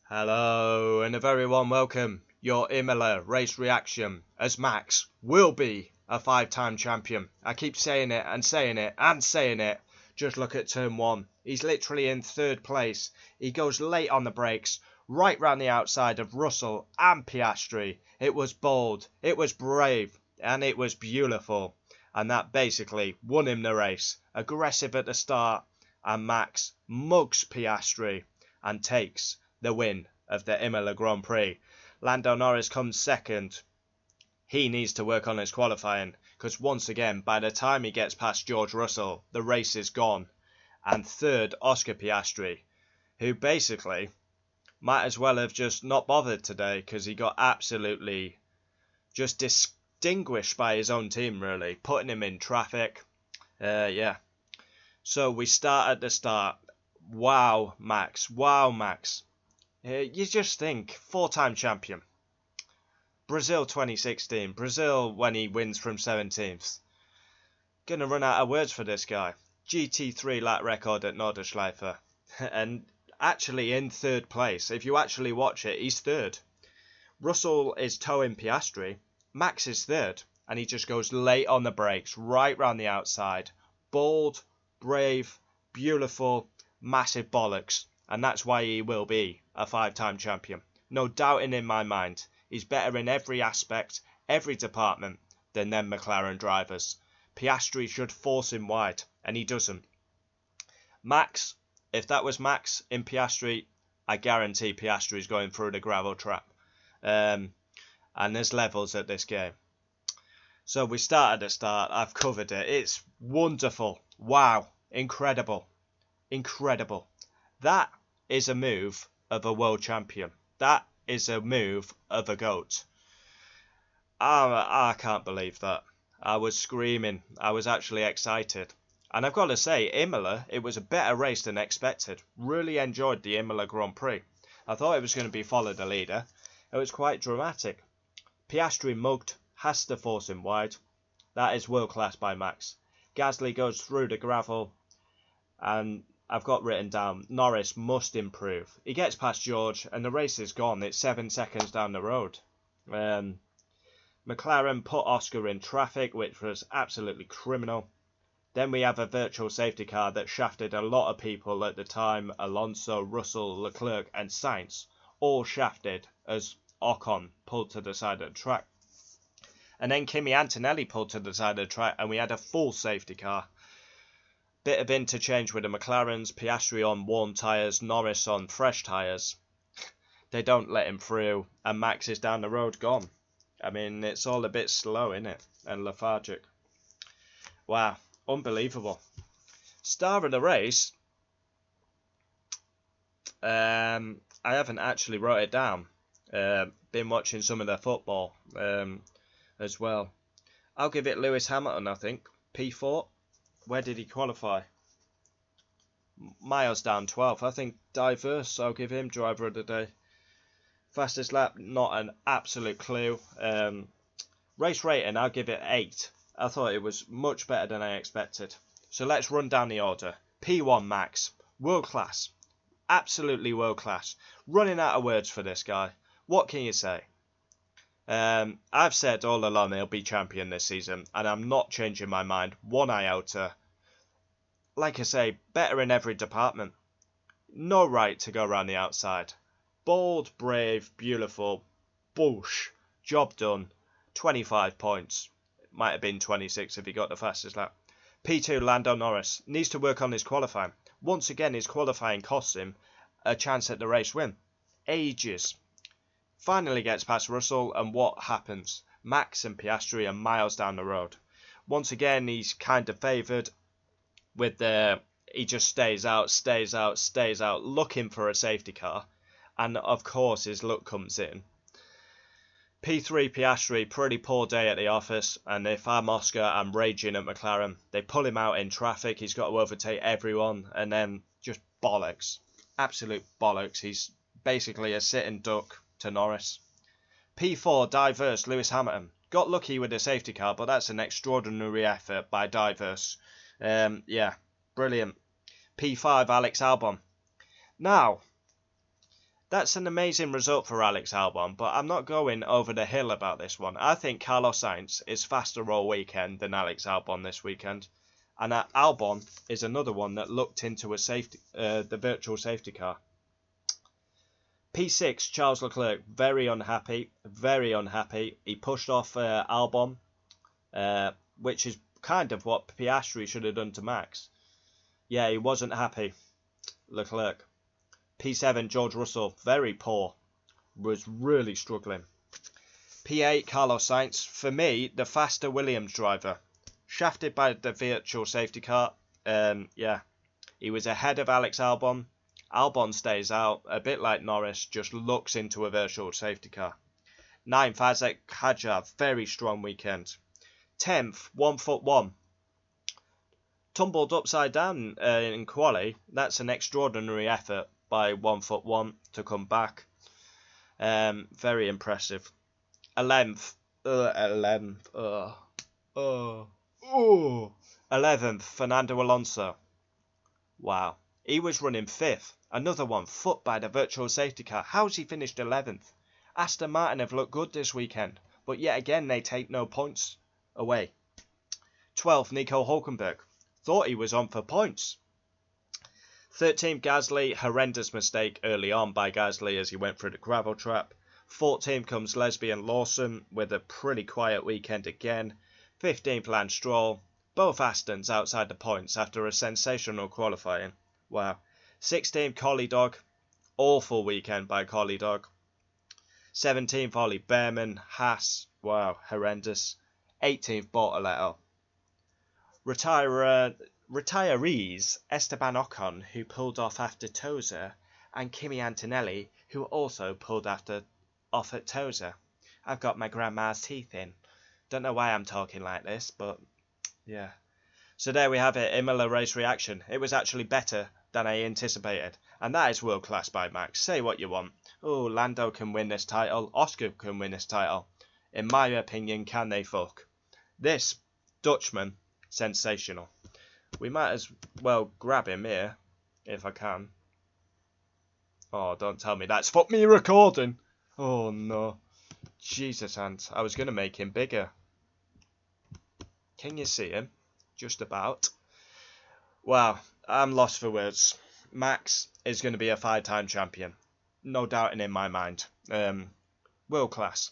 Hello and a very warm welcome. Your Imola race reaction as Max will be a five-time champion. I keep saying it and saying it and saying it. Just look at turn one. He's literally in third place. He goes late on the brakes, right round the outside of Russell and Piastri. It was bold, it was brave, and it was beautiful. And that basically won him the race. Aggressive at the start, and Max mugs Piastri and takes the win of the Imola Grand Prix. Lando Norris comes second. He needs to work on his qualifying because once again, by the time he gets past George Russell, the race is gone. And third, Oscar Piastri, who basically might as well have just not bothered today because he got absolutely just distinguished by his own team, really, putting him in traffic. Yeah. So we start at the start. Wow, Max. Wow, Max. You just think, four-time champion. Brazil 2016. Brazil when he wins from 17th. Gonna run out of words for this guy. GT3 lap record at Nordschleife. And actually in third place. If you actually watch it, he's third. Russell is towing Piastri. Max is third. And he just goes late on the brakes, right round the outside. Bold, brave, beautiful, massive bollocks. And that's why he will be a five-time champion. No doubting in my mind. He's better in every aspect, every department than them McLaren drivers. Piastri should force him wide, and he doesn't. Max, if that was Max in Piastri, I guarantee Piastri's going through the gravel trap. And there's levels at this game. So we start at the start. I've covered it. It's wonderful. Wow. Incredible. Incredible. That is a move of a world champion. That is a move of a GOAT. I can't believe that. I was screaming. I was actually excited. And I've got to say, Imola, it was a better race than expected. Really enjoyed the Imola Grand Prix. I thought it was going to be follow the leader. It was quite dramatic. Piastri mugged, has to force him wide. That is world class by Max. Gasly goes through the gravel, and I've got written down, Norris must improve. He gets past George and the race is gone. It's 7 seconds down the road. McLaren put Oscar in traffic, which was absolutely criminal. Then we have a virtual safety car that shafted a lot of people at the time. Alonso, Russell, Leclerc and Sainz all shafted as Ocon pulled to the side of the track. And then Kimi Antonelli pulled to the side of the track and we had a full safety car. Bit of interchange with the McLarens, Piastri on worn tyres, Norris on fresh tyres. They don't let him through, and Max is down the road gone. I mean, it's all a bit slow, innit? And lethargic. Wow, unbelievable. Star of the race. I haven't actually wrote it down. Been watching some of their football as well. I'll give it Lewis Hamilton, I think. P4. Where did he qualify? Miles down 12th. I think diverse. I'll give him driver of the day. Fastest lap, not an absolute clue. Race rating, I'll give it 8. I thought it was much better than I expected. So let's run down the order. P1 Max. World class. Absolutely world class. Running out of words for this guy. What can you say? I've said all along he'll be champion this season, and I'm not changing my mind one iota. Like I say, better in every department. No right to go around the outside. Bold, brave, beautiful, boosh. Job done. 25 points. Might have been 26 if he got the fastest lap. P2 Lando Norris needs to work on his qualifying. Once again, his qualifying costs him a chance at the race win. Ages. Finally gets past Russell, and what happens? Max and Piastri are miles down the road. Once again, he's kind of favoured with he just stays out, looking for a safety car. And of course, his luck comes in. P3 Piastri, pretty poor day at the office. And if I'm Oscar, I'm raging at McLaren. They pull him out in traffic. He's got to overtake everyone. And then just bollocks. Absolute bollocks. He's basically a sitting duck to Norris. P4 diverse Lewis Hamilton. Got lucky with the safety car, but that's an extraordinary effort by diverse. Yeah, brilliant. P5 Alex Albon. Now, That's an amazing result for Alex Albon, but I'm not going over the hill about this one. I think Carlos Sainz is faster all weekend than Alex Albon this weekend. And Albon is another one that looked into the virtual safety car. P6, Charles Leclerc, very unhappy, very unhappy. He pushed off Albon, which is kind of what Piastri should have done to Max. Yeah, he wasn't happy, Leclerc. P7, George Russell, very poor, was really struggling. P8, Carlos Sainz, for me, the faster Williams driver. Shafted by the virtual safety car, yeah, he was ahead of Alex Albon. Albon stays out, a bit like Norris, just looks into a virtual safety car. 9th, Isaac Hadjar, very strong weekend. 10th, 1-1. Tumbled upside down in quali. That's an extraordinary effort by 1-1 to come back. Very impressive. 11th, 11th, Fernando Alonso. Wow, he was running 5th. Another one, foot by the virtual safety car. How's he finished 11th? Aston Martin have looked good this weekend, but yet again they take no points away. 12th, Nico Hulkenberg. Thought he was on for points. 13th, Gasly. Horrendous mistake early on by Gasly as he went through the gravel trap. 14th comes Lesbian Lawson with a pretty quiet weekend again. 15th, Lance Stroll. Both Astons outside the points after a sensational qualifying. Wow. 16th, Collie Dog. Awful weekend by Collie Dog. 17th, Ollie Behrman. Haas. Wow, horrendous. 18th, Bortoletto. Retirees, Esteban Ocon, who pulled off after Toza, and Kimi Antonelli, who also pulled off at Toza. I've got my grandma's teeth in. Don't know why I'm talking like this, but yeah. So there we have it, Imola race reaction. It was actually better than I anticipated, and that is world class by Max. Say what you want. Oh, Lando can win this title. Oscar can win this title. In my opinion, can they fuck? This Dutchman, sensational. We might as well grab him here, if I can. Oh, don't tell me that's fuck me recording. Oh no. Jesus, Ant. I was going to make him bigger. Can you see him? Just about. Wow, I'm lost for words. Max is going to be a 5-time champion. No doubting in my mind. World class.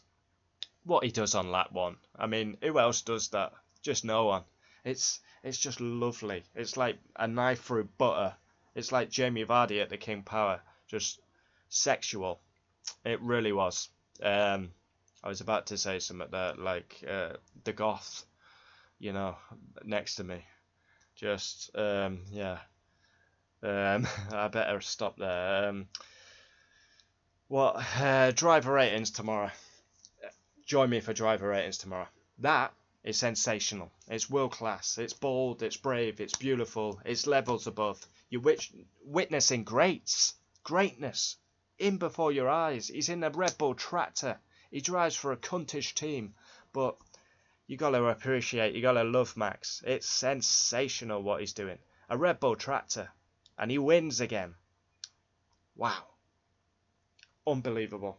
What he does on lap 1. I mean, who else does that? Just no one. It's just lovely. It's like a knife through butter. It's like Jamie Vardy at the King Power. Just sexual. It really was. I was about to say something there, like the goth, next to me. Just, yeah. I better stop there. Driver ratings tomorrow. Join me for driver ratings tomorrow. That is sensational. It's world class. It's bold. It's brave. It's beautiful. It's levels above. You're witnessing greatness in before your eyes. He's in a Red Bull tractor. He drives for a cuntish team, but you gotta appreciate, you gotta love Max. It's sensational what he's doing. A Red Bull tractor, and he wins again. Wow, unbelievable.